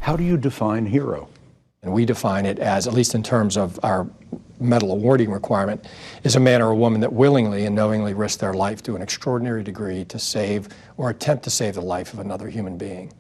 How do you define hero? And we define it as, at least in terms of our medal awarding requirement, is a man or a woman that willingly and knowingly risked their life to an extraordinary degree to save or attempt to save the life of another human being.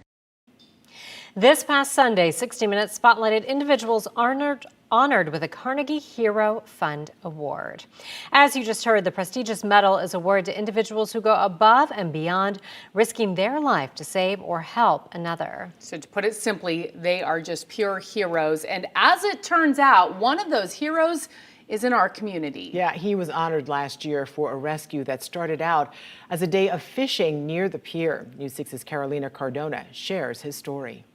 This past Sunday, 60 Minutes spotlighted individuals honored with a Carnegie Hero Fund Award. As you just heard, the prestigious medal is awarded to individuals who go above and beyond, risking their life to save or help another. So to put it simply, they are just pure heroes. And as it turns out, one of those heroes is in our community. Yeah, he was honored last year for a rescue that started out as a day of fishing near the pier. News 6's Carolina Cardona shares his story.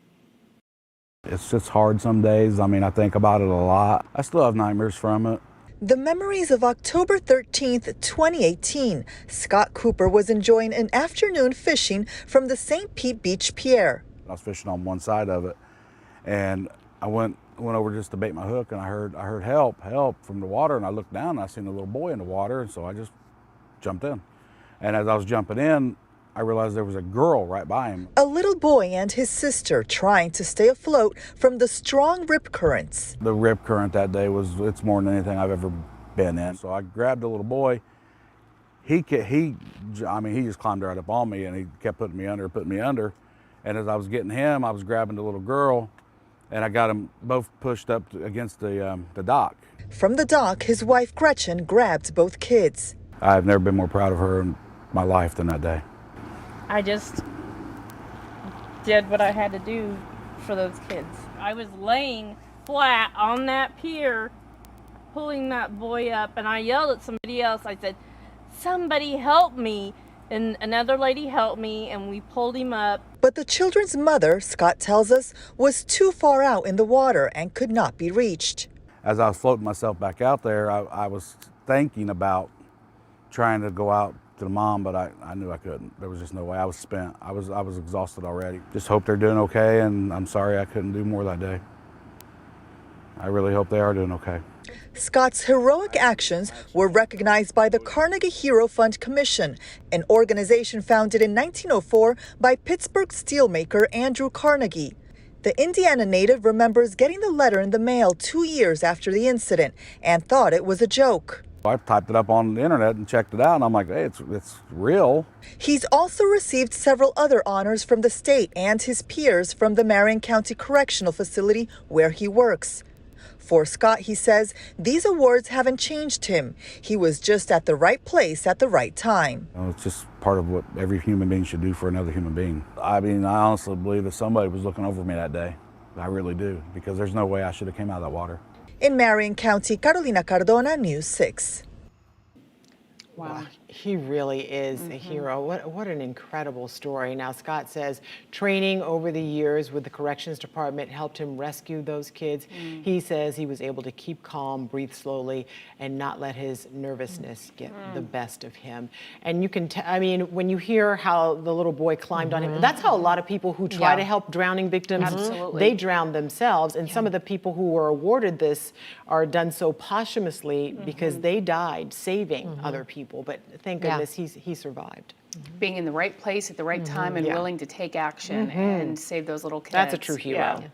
It's just hard some days. I mean, I think about it a lot. I still have nightmares from it. The memories of October 13th, 2018. Scott Cooper was enjoying an afternoon fishing from the St. Pete Beach Pier. I was fishing on one side of it, and I went over just to bait my hook, and I heard help from the water, and I looked down and I seen a little boy in the water, and so I just jumped in. And as I was jumping in, I realized there was a girl right by him. A little boy and his sister trying to stay afloat from the strong rip currents. The rip current that day it's more than anything I've ever been in. So I grabbed the little boy. He just climbed right up on me, and he kept putting me under. And as I was getting him, I was grabbing the little girl, and I got them both pushed up against the dock. From the dock, his wife Gretchen grabbed both kids. I've never been more proud of her in my life than that day. I just did what I had to do for those kids. I was laying flat on that pier, pulling that boy up, and I yelled at somebody else. I said, "Somebody help me." And another lady helped me, and we pulled him up. But the children's mother, Scott tells us, was too far out in the water and could not be reached. As I was floating myself back out there, I was thinking about trying to go out to the mom, but I knew I couldn't. There was just no way. I was spent. I was exhausted already. Just hope they're doing okay, and I'm sorry I couldn't do more that day. I really hope they are doing okay. Scott's heroic actions were recognized by the Carnegie Hero Fund Commission, an organization founded in 1904 by Pittsburgh steelmaker Andrew Carnegie. The Indiana native remembers getting the letter in the mail 2 years after the incident and thought it was a joke. I typed it up on the internet and checked it out, and I'm like, hey, it's real. He's also received several other honors from the state and his peers from the Marion County Correctional Facility where he works. For Scott, he says, these awards haven't changed him. He was just at the right place at the right time. It's just part of what every human being should do for another human being. I mean, I honestly believe that somebody was looking over me that day. I really do, because there's no way I should have came out of that water. In Marion County, Carolina Cardona, News 6. Wow, he really is a hero. What an incredible story. Now, Scott says training over the years with the Corrections Department helped him rescue those kids. He says he was able to keep calm, breathe slowly, and not let his nervousness get the best of him. And you can, I mean, when you hear how the little boy climbed on him, that's how a lot of people who try to help drowning victims, they drown themselves. And some of the people who were awarded this are done so posthumously because they died saving other people. But thank goodness he survived. Being in the right place at the right time and willing to take action and save those little kids. That's a true hero. Yeah.